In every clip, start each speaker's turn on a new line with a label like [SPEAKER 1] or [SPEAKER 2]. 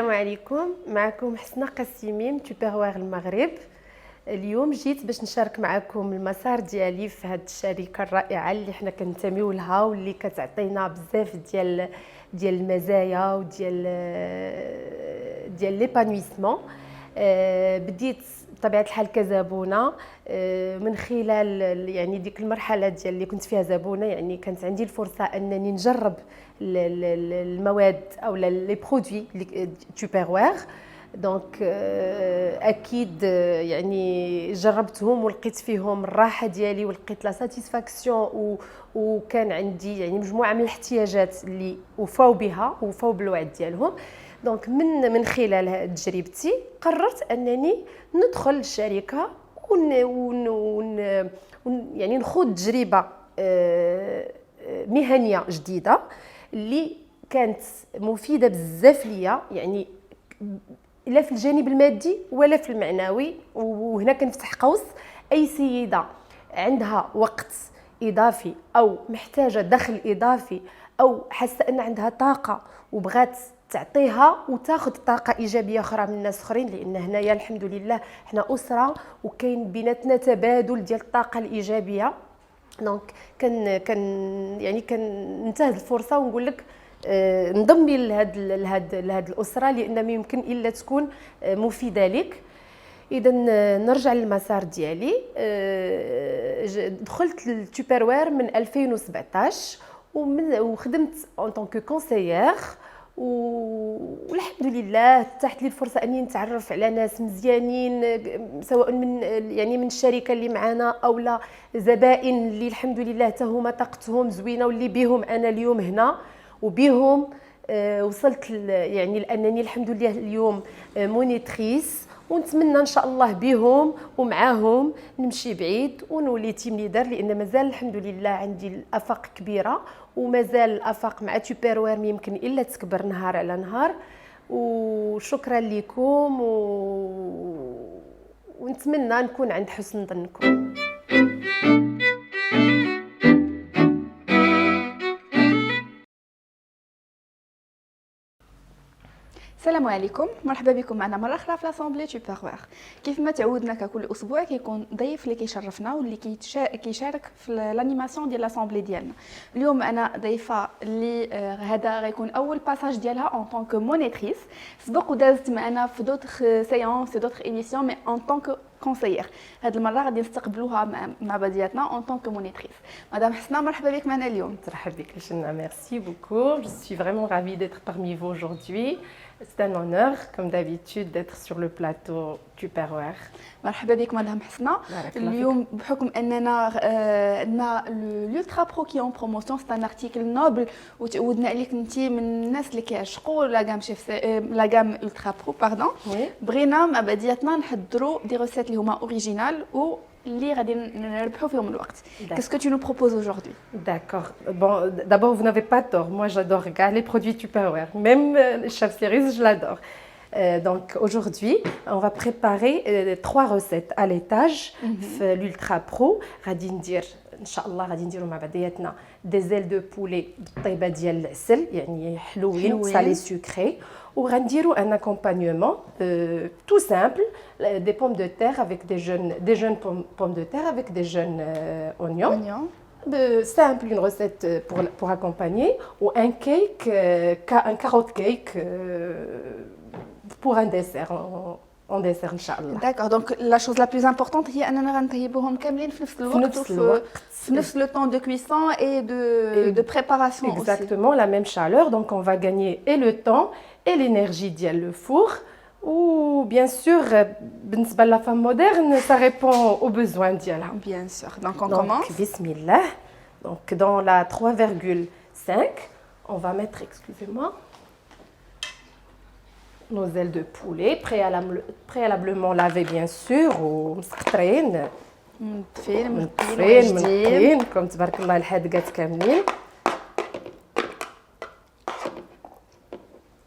[SPEAKER 1] السلام عليكم. معكم حسنة قسيمي من تupperware المغرب. اليوم جيت باش نشارك معكم المسار ديالي في هذه الشركه الرائعه اللي حنا كننتميو لها واللي كتعطينا بزاف ديال المزايا وديال ليبانويسمون. بديت بطبيعه الحال كزبونه من خلال يعني ديك المرحله ديال اللي كنت فيها زبونه، يعني كانت عندي الفرصه انني نجرب المواد او لي برودوي تupperware. دونك اكيد يعني جربتهم ولقيت فيهم الراحه ديالي ولقيت لا ساتيسفاكسيون وكان عندي يعني مجموعه من الاحتياجات اللي وفاو بها وفاو بالوعد ديالهم. دونك من خلال تجربتي قررت انني ندخل الشركه يعني نخوض تجربه مهنيه جديده اللي كانت مفيده بزاف ليا، يعني لا في الجانب المادي ولا في المعنوي. وهنا كنفتح قوس: اي سيده عندها وقت اضافي او محتاجه دخل اضافي او حاسه ان عندها طاقه وبغات تعطيها وتاخذ طاقه ايجابيه اخرى من الناس اخرين، لان هنايا الحمد لله حنا اسره وكاين بيناتنا تبادل ديال الطاقه الايجابيه. دونك كننتهز الفرصه ونقول لك انضمي لهاد الاسره، لان ما يمكن الا تكون مفيده لك. اذا نرجع للمسار ديالي. دخلت للتوبروير من 2017 وخدمت اون طونك كونسيير، والحمد لله تحت لي الفرصه اني نتعرف على ناس مزيانين، سواء من الشركه اللي معانا او لا زبائن اللي الحمد لله حتى هما طاقتهم زوينه واللي بيهم انا اليوم هنا وبيهم وصلت يعني لانني الحمد لله اليوم مونيتريس. ونتمنى ان شاء الله بهم ومعاهم نمشي بعيد ونولي تيم ليدر، لان مازال الحمد لله عندي الافاق كبيره ومازال الافاق مع تupperware ما يمكن الا تكبر نهار على نهار. وشكرا لكم ونتمنى نكون عند حسن ظنكم.
[SPEAKER 2] السلام عليكم، مرحبا بكم معنا مره اخرى في لاسامبلي تupperware. كيف ما تعودنا ككل اسبوع كيكون ضيف اللي كيشرفنا واللي كيشارك في الانيماسيون ديال لاسامبلي ديالنا. اليوم انا ضيفه اللي هذا غيكون اول باساج ديالها اون طونك مونيتريس. سبق ودازت معنا في دوطخ سيونس دوطخ ايميسيون مي اون طونك كونسيير. هذه المره غادي نستقبلوها مع بعضياتنا اون طونك مونيتريس. مدام حسنه، مرحبا بك معنا اليوم.
[SPEAKER 1] ترحب بك Shana, merci beaucoup. Je suis vraiment ravie d'être parmi vous aujourd'hui. C'est un honneur, comme d'habitude, d'être sur le plateau tupperware.
[SPEAKER 2] مرحبا بك مدام حسنه. اليوم بحكم اننا عندنا l'ultra pro qui en promotion, c'est un article noble وتعودنا عليك انت من الناس اللي كيعشقوا لا غام شيف لا غام ultra pro باردون. بغينا مع بعضياتنا نحضروا دي ريسيت اللي هما اوريجينال و اللي غادي نربحوا فيهم الوقت. Qu'est-ce que tu nous proposes aujourd'hui?
[SPEAKER 1] D'accord. Bon, d'abord vous n'avez pas tort. Moi j'adore les produits Tupperware. Même chef series, je l'adore. Donc aujourd'hui, on va préparer 3 recettes à l'étage في l'Ultra Pro. غادي ندير ان شاء الله غادي نديروا مع بعضياتنا دي زيل دو بولي بالطيبه ديال العسل، يعني حلوين سالي سكري. وغنديروا ان accompagnement tout simple, des pommes de terre avec des jeunes pommes de terre avec des jeunes oignons. Simple, une recette pour accompagner, ou un cake, un carotte cake pour un dessert. En dessert inchallah.
[SPEAKER 2] D'accord, donc la chose la plus importante هي اننا غنطيبوهم كاملين في نفس الوقت في نفس le temps de cuisson et de préparation.
[SPEAKER 1] Exactement, la même chaleur, donc on va gagner et le temps et l'énergie ديال le four. Ou bien sûr, بالنسبه la femme moderne, ça répond aux besoins ديالها.
[SPEAKER 2] Bien sûr. Donc on commence.
[SPEAKER 1] Bismillah. Donc dans la 3,5, on va mettre, excusez-moi, nos ailes de poulet préalablement lavées bien sûr ومسقطرين منقفين كم تبارك الله الحادقات كاملين.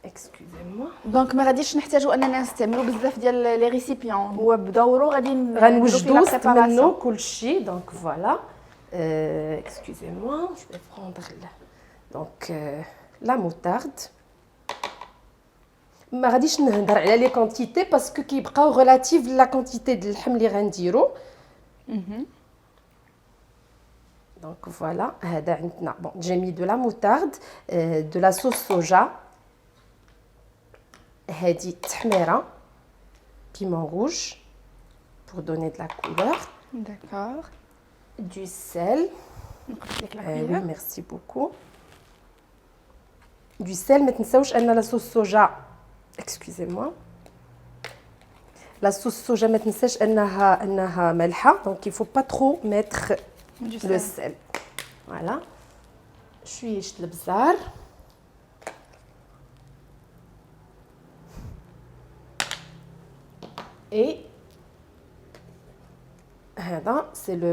[SPEAKER 1] excusez-moi.
[SPEAKER 2] دونك ما غاديش نحتاجوا اننا نستعملوا بزاف ديال لي ريسيبيون، هو بدورو
[SPEAKER 1] غنوجدوا منه كلشي. دونك فوالا. excusez-moi, je vais prendre donc la moutarde. ما غاديش نهضر على لي كونتيتي باسكو كيبقاو ريلاتيف لا كونتيتي د اللحم اللي غنديرو. دونك فوالا هذا عندنا بون جي مي دو لا موتارد دو لا صوص صوجا هذه التحميره piment rouge pour donner de la couleur.
[SPEAKER 2] D'accord.
[SPEAKER 1] Du sel. Oui, merci beaucoup. Du sel, ما تنساوش ان la sauce soja. Excusez-moi. La sauce soja ما تنساش انها مالحه donc il faut pas trop mettre le sel. Voilà. شويه البزار. Et c'est le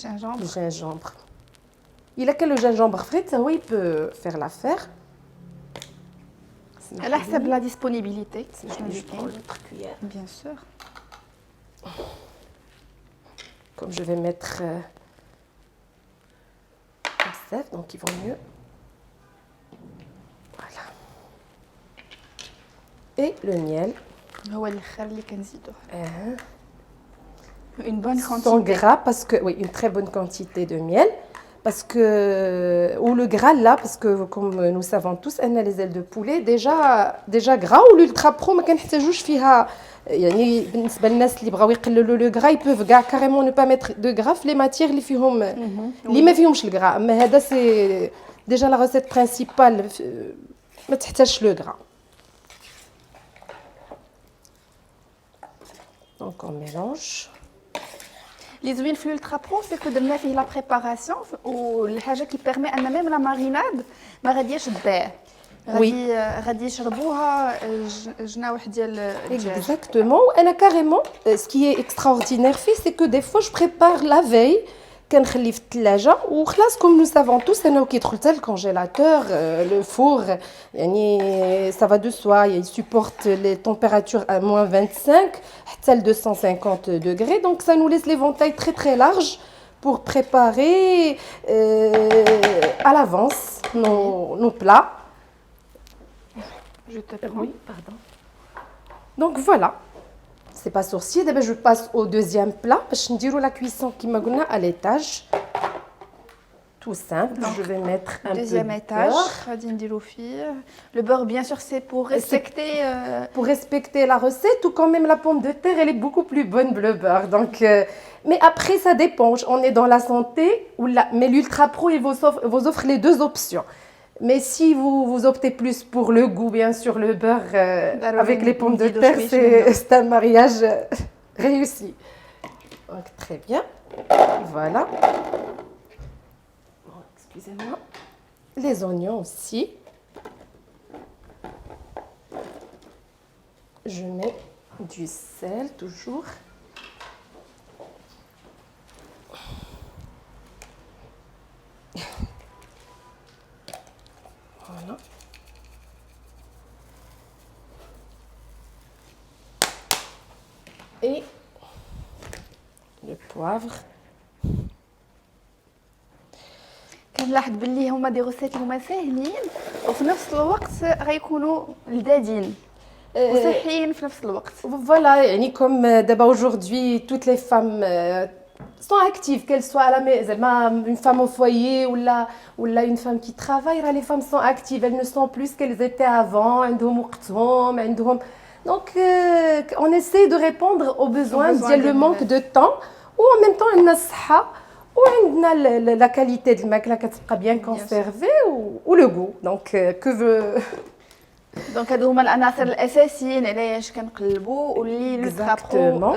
[SPEAKER 2] gingembre.
[SPEAKER 1] Le gingembre. Il a que le gingembre frais, ça oui, il peut faire l'affaire.
[SPEAKER 2] Elle حسب la disponibilité.
[SPEAKER 1] Je prends l'autre cuillère.
[SPEAKER 2] Bien sûr.
[SPEAKER 1] Comme je vais mettre le donc il vaut mieux. Voilà. Et le miel.
[SPEAKER 2] هو الاخر اللي كنزيدوه. Une bonne
[SPEAKER 1] Sans
[SPEAKER 2] quantité.
[SPEAKER 1] gras parce que oui, une très bonne quantité de miel parce que ou le gras là parce que comme nous savons tous ان les ailes de poulet déjà gras ou l'ultra pro ما كنحتاجوش فيها يعني بالنسبه للناس اللي بغاو يقللوا لو gras ils peuvent carrément ne pas mettre de gras في les matières اللي فيهم اللي ما فيهمش الغرا اما هذا سي déjà la recette principale ما تحتاجش لو gras. Donc on mélange.
[SPEAKER 2] اللي زوين في الالترا برو سكو درنا فيه لا بريباراسيون والحاجه كي بيرمي ان ميم لا ماريناد ما غاديش تضيع. غادي يشربوها جناوح ديال الدجاج.
[SPEAKER 1] Exactement. Et carrément, ce qui est extraordinaire fait, c'est que des fois je prépare la veille. كنخليه في الثلاجه وخلاص comme nous savons tous انه كيدخل حتى الكونجيلاتور le four يعني ça va de soi il supporte les températures à -25 حتى ل 250 degrés donc ça nous laisse l'éventail très très large pour préparer à l'avance nos plats.
[SPEAKER 2] Je te prends.
[SPEAKER 1] Oui, pardon. Donc voilà. C'est pas sorcier. D'abord, je passe au deuxième plat. Je vais dire la cuisson qui m'a donné à l'étage. Tout simple. Donc, je vais mettre un peu de
[SPEAKER 2] deuxième étage.
[SPEAKER 1] beurre.
[SPEAKER 2] Le beurre, bien sûr, c'est pour respecter.
[SPEAKER 1] Pour respecter la recette, ou quand même la pomme de terre, elle est beaucoup plus bonne le beurre. Donc, mais après, ça dépend. On est dans la santé ou la. Mais l'Ultra Pro, il vous offre les deux options. Mais si vous optez plus pour le goût, bien sûr, le beurre avec les pommes de terre, c'est un mariage réussi. Donc, très bien. Voilà. Bon, excusez-moi. Les oignons aussi. Je mets du sel, toujours. Voilà. Et le poivre.
[SPEAKER 2] كنلاحظ باللي هما دي روسيت اللي هما ساهلين وفي نفس الوقت غيكونوا لذاذين وصحيين في نفس الوقت.
[SPEAKER 1] Voilà, يعني comme d'abord aujourd'hui toutes les femmes sont actives, qu'elles soient à la maison, une femme au foyer ou une femme qui travaille, les femmes sont actives, elles ne sont plus ce qu'elles étaient avant, donc on essaie de répondre aux besoins, le manque de temps ou en même temps une صحة وعندنا la qualité de الماكلة كتبقى bien conservée ou le goût. Donc que veut
[SPEAKER 2] دونك هادو هما العناصر الاساسيين علاش كنقلبوا واللي لو برو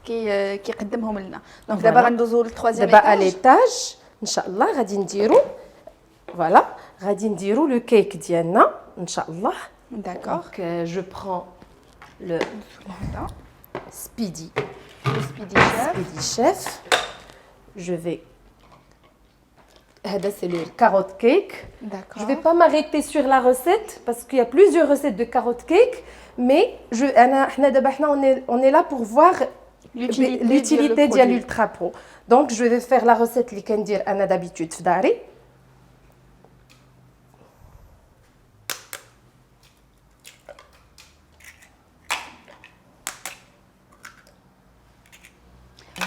[SPEAKER 2] كيقدمهم لنا. دونك دابا غندوزو للتروازيام
[SPEAKER 1] دابا على ليتاج ان شاء الله غادي نديرو فوالا غادي نديرو لو كيك ديالنا ان شاء الله.
[SPEAKER 2] D'accord.
[SPEAKER 1] Donc je prends le Speedy Chef. Je vais c'est le carotte cake.
[SPEAKER 2] D'accord.
[SPEAKER 1] Je vais pas m'arrêter sur la recette parce qu'il y a plusieurs recettes de carotte cake, mais on est là pour voir l'utilité de l'Ultra Pro. Donc je vais faire la recette اللي كندير انا d'habitude في داري.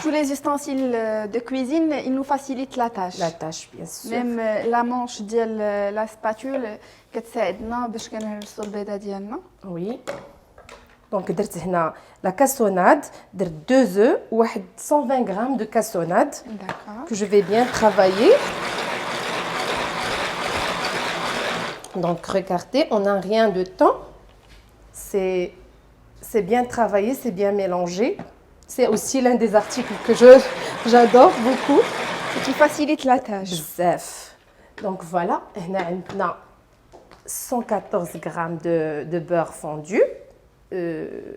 [SPEAKER 2] Tous les ustensiles de cuisine, ils nous facilitent la tâche.
[SPEAKER 1] La tâche, bien sûr.
[SPEAKER 2] Même la manche ديال la spatule كتساعدنا باش كنهرسوا البيضه ديالنا.
[SPEAKER 1] Oui. Donc درت هنا la cassonade, درت 2 œufs وواحد 120 grammes de cassonade
[SPEAKER 2] D'accord.
[SPEAKER 1] que je vais bien travailler. Donc regardez, on n'a rien de temps. C'est bien travaillé, c'est bien mélangé. C'est aussi l'un des articles que j'adore beaucoup.
[SPEAKER 2] Et qui facilite la tâche.
[SPEAKER 1] بزاف. Donc voilà, هنا عندنا 114 grammes de beurre fondu.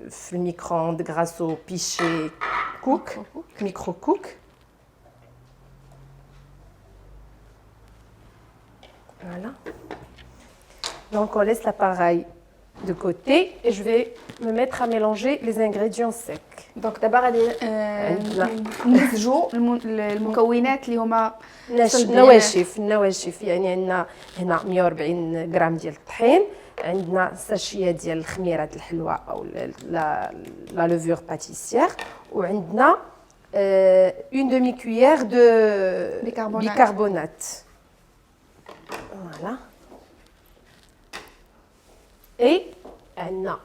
[SPEAKER 1] في الميكرووند grâce au pichet cook, micro-cook. Voilà. Donc on laisse l'appareil de côté et je vais me mettre à mélanger les ingrédients secs.
[SPEAKER 2] دونك دابا غادي نمزجوا المكونات اللي هما
[SPEAKER 1] النواشف يعني عندنا هنا 140 غرام ديال الطحين، عندنا ساشيه ديال الخميرات الحلوه او لا لوفور باتيسيير، وعندنا une demi cuillère de bicarbonate. Voilà. Et عندنا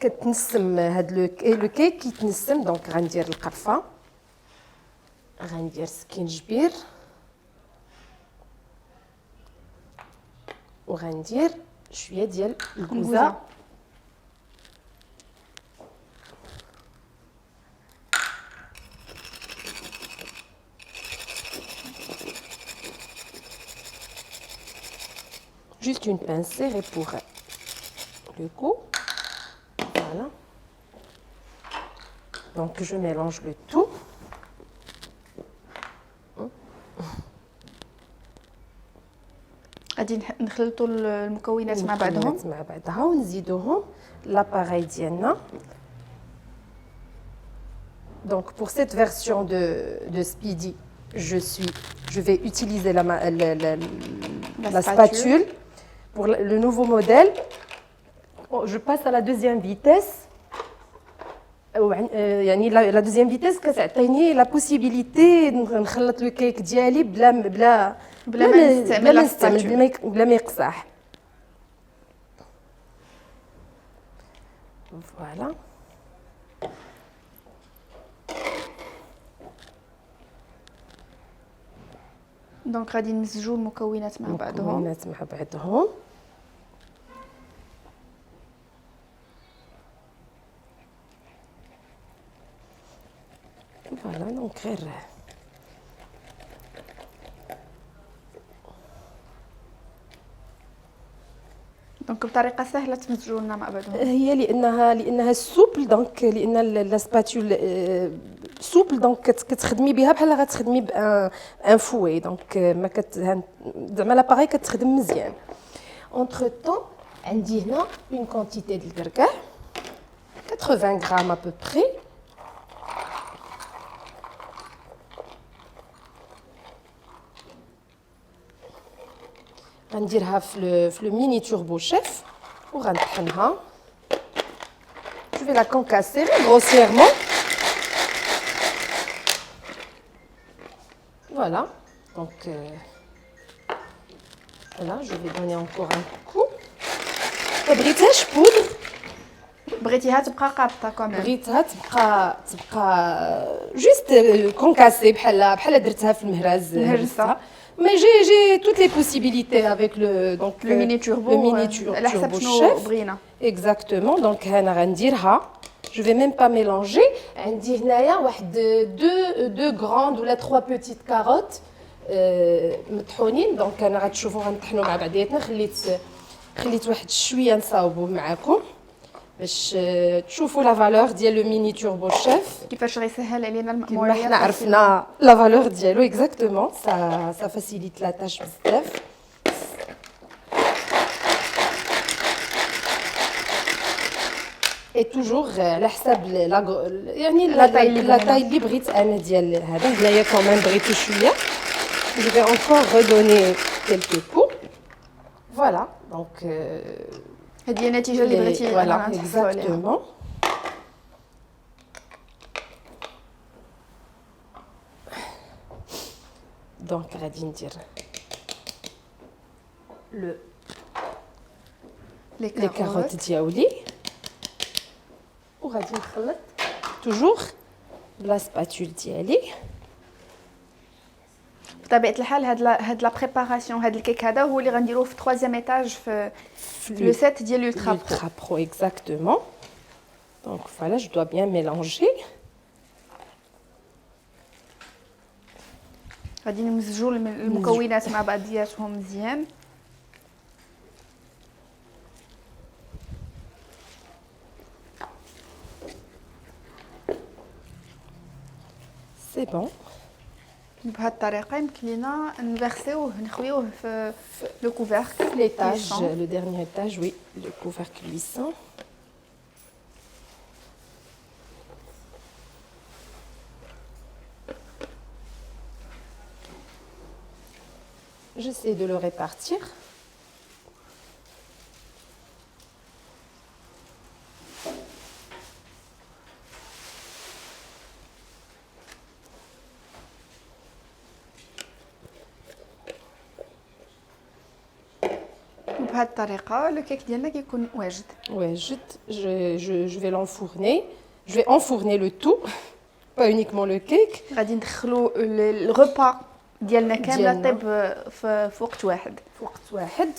[SPEAKER 1] كتنسم هاد لو كيك كيتنسم. دونك غندير القرفه، غندير سكينجبير، وغندير شويه ديال الكوزه. Juste une pince serrée pour le goût. Voilà. Donc je mélange le tout.
[SPEAKER 2] غادي نخلطوا المكونات مع بعضها
[SPEAKER 1] ونزيدوهم l'appareil ديالنا. Donc pour cette version de Speedy, je vais utiliser la spatule. Pour le nouveau modèle, je passe à la deuxième vitesse. يعني la deuxième vitesse كتعطيني la possibilité نخلط لو كيك ديالي بلا ما يقصح. Voilà.
[SPEAKER 2] دونك غادي نمزجوا المكونات مع بعضهم.
[SPEAKER 1] Voilà, donc غير
[SPEAKER 2] دونك بطريقه سهله تمزجوا لنا مع بعضهم.
[SPEAKER 1] هي لانها سوبل، دونك لان لا سباتول سوبل، دونك كتخدمي بها بحال غتخدمي بان فوي، دونك ما زعما لاباغي كتخدم مزيان. Entre temps عندي هنا une quantité ديال الكركاع 80 غرام à peu près. غنديرها في لو ميني توربو شيف وغنطحنها. Je vais la concasser grossièrement. Voilà. Donc voilà, je vais donner encore un coup. بغيتهاش بودر،
[SPEAKER 2] بغيتيها تبقى قابطه كمان.
[SPEAKER 1] بغيتها تبقى جوست كونكاسي بحال درتها في المهراز هرستها. Mais j'ai toutes les possibilités avec
[SPEAKER 2] le mini turbo.
[SPEAKER 1] على حسب شنو
[SPEAKER 2] بغينا.
[SPEAKER 1] Exactement. Donc هنا غنديرها. Je vais même pas mélanger. عندي هنايا واحد 2 grandes ولا 3 petites carottes مطحونين. دونك انا غتشوفوا غنطحنوا مع بعضياتنا. خليت واحد شويه نصاوبوه معكم باش تشوفوا لا فالور ديال لو ميني توربو شيف
[SPEAKER 2] كيفاش غيسهل علينا المأمورية.
[SPEAKER 1] كما حنا عرفنا لا فالور ديالو اكزاكتومون. سا فاسيليت لا تاش بزاف. اي توجور على حساب يعني لا تاي اللي بغيت انا ديال هذا. هنايا كمان بغيتو شويه. Je vais encore redonner quelques coups. Voilà, donc
[SPEAKER 2] هذه هي النتيجه اللي بغيتي.
[SPEAKER 1] Voilà, exactement. دونك غادي ندير لو
[SPEAKER 2] لي
[SPEAKER 1] لي كاروت ديالي وغادي نخلط توجور بلا سباتول ديالي.
[SPEAKER 2] بطبيعه الحال هاد لا بريباراسيون هاد الكيك هذا هو اللي غنديروه في 3 ايطاج في لو سيت ديال l'Ultra
[SPEAKER 1] Pro exactement. Donc voilà, je dois bien mélanger.
[SPEAKER 2] غادي نمزجوا المكونات مع بعضياتهم مزيان.
[SPEAKER 1] C'est bon.
[SPEAKER 2] بهذه الطريقه يمكن لينا نفيرسيوه نخويوه في لو كوفركل
[SPEAKER 1] L'étage, le dernier étage, oui, le couvercle cuisson. J'essaie de le répartir.
[SPEAKER 2] بهذه الطريقه لو كيك ديالنا كيكون واجد.
[SPEAKER 1] Ouais, je vais l'enfourner. Je vais enfourner le tout, pas uniquement le cake.
[SPEAKER 2] غادي ندخلوا الغبا ديالنا كامله طيب في وقت واحد.
[SPEAKER 1] في وقت واحد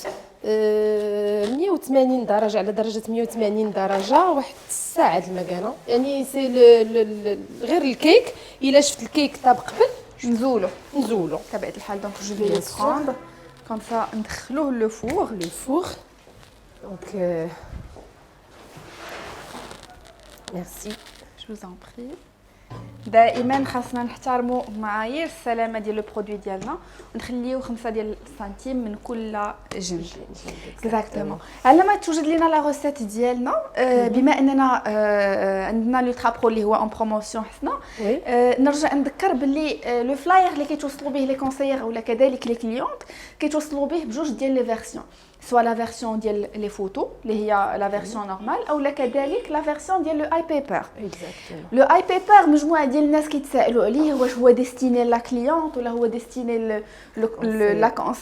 [SPEAKER 1] 180 درجة على درجة 180 درجة واحد الساعة المكانة. يعني سي غير الكيك إلا شفت الكيك طاب قبل نزولو
[SPEAKER 2] بطبيعه الحال. دونك جو في لو بروندر كوم سا ندخلوه لو فور.
[SPEAKER 1] Donc merci.
[SPEAKER 2] Je vous en prie. دائما خاصنا نحترموا معايير السلامه ديال لو برودوي ديالنا ونخليو 5 ديال السنتيم من كل جنب. اكزاكتومون. على ما توجد لينا لا روسيت ديالنا بما اننا عندنا لوترا برو اللي هو اون بروموسيون حسنا نرجع نذكر باللي لو فلاير اللي كيتوصلوا به لي كونسيير ولا كذلك لي كليونط كيتوصلوا به بجوج ديال لي فيرسيون سوا لا فيرسيون ديال لي فوتو اللي هي لا فيرسيون نورمال او لا كذلك لا فيرسيون ديال لو اي بيبر. لو اي بيبر مجموعه ديال الناس كيتسائلوا عليه واش هو ديستيني لا كليونط ولا هو ديستيني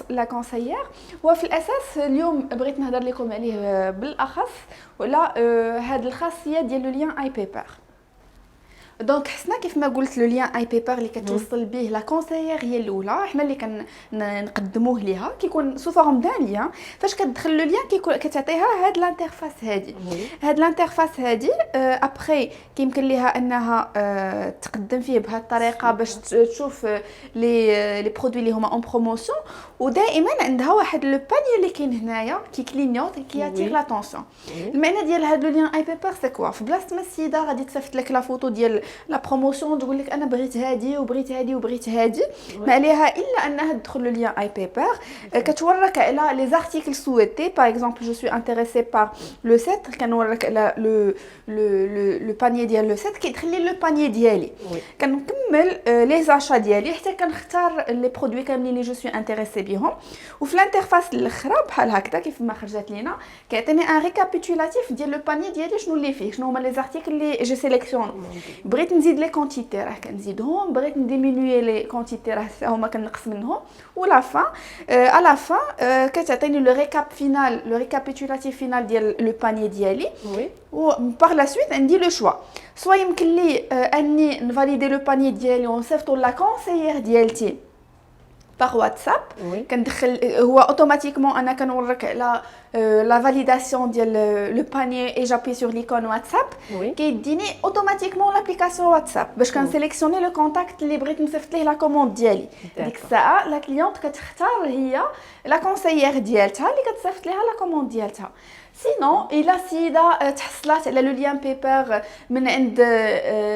[SPEAKER 2] لا كونسيير. وفي الاساس اليوم بغيت نهضر لكم عليه بالاخص ولا هاد الخاصيه ديال لو لين اي بيبر. دونك حسنا كيف ما قلت لو لين اي بيبر اللي كتوصل به لا كونسيير هي الاولى حنا اللي كنقدموه ليها كيكون سو فورم دان لين. فاش كتدخل لو لين كتعطيها هاد الانترفاس هادي. هاد الانترفاس هادي ابري كيمكن ليها انها تقدم فيه بهذه الطريقه باش تشوف لي برودوي اللي هما اون بروموسيون. ودائما عندها واحد لو باني اللي كاين هنايا كي كلينيوت كي اتير لاتونسيون. المعنى ديال هاد لو لين اي بيبر سي كوا في بلاصه ما السيده غادي تصيفط لك لا فوتو ديال لا بروموسيون تقول لك انا بغيت هادي وبغيت هادي وبغيت هادي ما عليها الا انها تدخل لو لين اي بيبر كتورك على لي زارتيكل سويتي. باغ اكزومبل جو سوي انتريسي بار لو سيت كنورك على لو باني ديال لو سيت كيدخل لي لو باني ديالي كنكمل لي زاشا ديالي حتى كنختار لي برودوي كاملين اللي جو سوي انتريسي بهم. وفي الانترفاس الاخرى بحال هكذا كيف ما خرجت لينا كيعطيني ان ريكابيتولاتيف ديال لو باني ديالي شنو اللي فيه شنو هما لي زارتيكل اللي جو سيليكسيون. بغيت نزيد لي كونتيتي راه كنزيدهم بغيت نديمينوي لي كونتيتي راه هما كنقص منهم. ولا فان على فان كتعطيني لو ريكاب فينال لو ريكابيتولاتيف فينال ديال لو باني ديالي. و بار لا سويت عندي لو شوا سوا يمكن لي اني نفاليدي لو باني ديالي ونصيفطو لا كونسيير ديالتي par WhatsApp. كندخل هو اوتوماتيكمون انا كنورك على لا فاليداسيون ديال لو باني اي جابي سور ليكون واتساب كيديني اوتوماتيكمون لابليكاسيون واتساب باش كنسيليكسيوني لو كونتاكت اللي بغيت نصيفط ليه لا كوموند ديالي. ديك الساعه لا كليونط كتختار هي لا كونسيير ديالتها اللي كتصيفط ليها لا كوموند ديالتها. سينون الا سيده تحصلات على لو لين بيبر من عند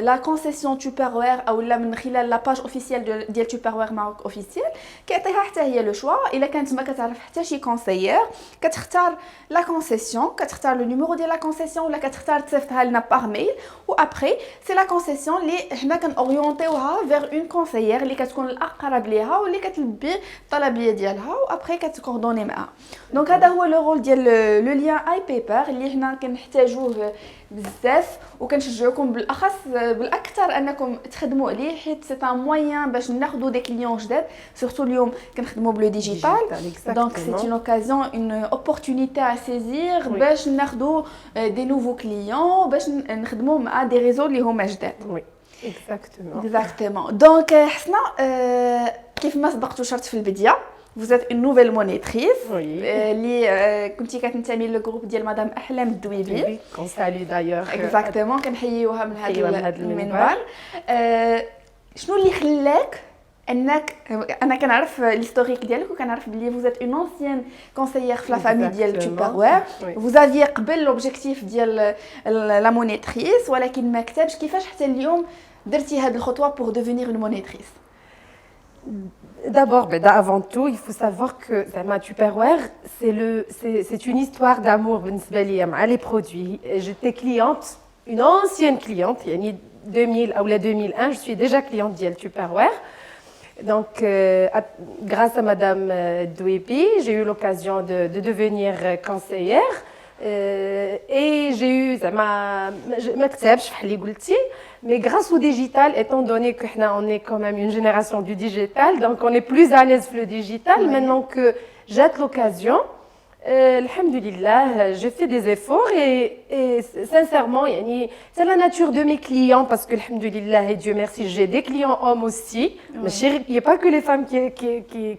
[SPEAKER 2] لا كونسيسيون توبروير او لا من خلال لا باج اوفيسيال ديال توبروير ماروك اوفيسيال كيعطيها حتى هي لو شوا. الا كانت ما كتعرف حتى شي كونسيير كتختار لا كونسيسيون كتختار لو نيميرو ديال لا كونسيسيون ولا كتختار تصيفطها لنا باغ ميل. و ابري سي لا كونسيسيون اللي حنا كنوريونتيوها فيغ اون كونسيير اللي كتكون الاقرب ليها واللي كتلبي الطلبيه ديالها و ابري كتكوردوني معها. دونك هذا هو لو رول ديال لو لين اي بيبر اللي حنا كنحتاجوه بزاف وكنشجعكم بالاخص بالاكثر انكم تخدموا عليه حيت سي ان موين باش ناخذوا دي كليون جداد سورتو surtout اليوم كنخدموا بلو ديجيتال donc c'est une occasion une opportunité à saisir باش ناخذوا des nouveaux clients باش نخدموا مع des réseaux اللي هما جداد.
[SPEAKER 1] Oui, exactement.
[SPEAKER 2] Exactement. Donc حسنا كيف ما سبقت وشرت في البدايه vous êtes une nouvelle monitrice اللي كنتي كتنتمي للجروب ديال مدام احلام الدويبي
[SPEAKER 1] qu'on salue d'ailleurs.
[SPEAKER 2] Exactement كنحييوها من هذا المنبر. شنو اللي خلاك انك انا كنعرف l'historique ديالك وكنعرف بلي vous êtes une ancienne conseillère في la famille ديال Tupperware. Vous aviez قبل l'objectif ديال la monitrice ولكن ما كتبش كيفاش حتى اليوم درتي هذه الخطوه pour devenir une monitrice.
[SPEAKER 1] D'abord, avant tout, il faut savoir que Tupperware, c'est une histoire d'amour avec les produits. J'étais cliente, une ancienne cliente, il y a 2000 ou 2001, je suis déjà cliente de Tupperware. Donc, grâce à Madame Douépi, j'ai eu l'occasion de devenir conseillère. Et j'ai eu mais grâce au digital, étant donné qu'on est quand même une génération du digital, donc on est plus à l'aise le digital. Maintenant que j'ai l'occasion, alhamdoulilah, j'ai fait des efforts et sincèrement, c'est la nature de mes clients parce que alhamdoulilah et Dieu merci, j'ai des clients hommes aussi. Il n'y a pas que les femmes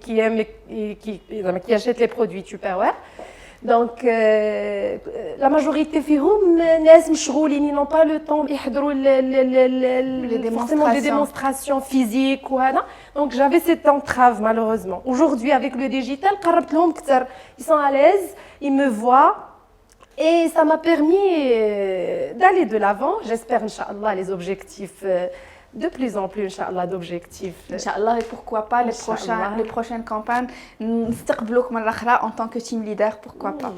[SPEAKER 1] qui aiment et qui achètent les produits Tupperware. Donc, la majorité فيهم ناس مشغولين, ils n'ont pas le temps يحضروا les démonstrations physiques ou هذا. Donc, j'avais cette entrave malheureusement. Aujourd'hui, avec le digital, قربت لهم كتر. Ils sont à l'aise, ils me voient et ça m'a permis d'aller de l'avant. J'espère, Inch'Allah, les objectifs de plus en plus, Inch'Allah, d'objectifs.
[SPEAKER 2] Inch'Allah, et pourquoi pas les prochaines campagnes, نستقبلوك مرة أخرى en tant que team leader, pourquoi pas.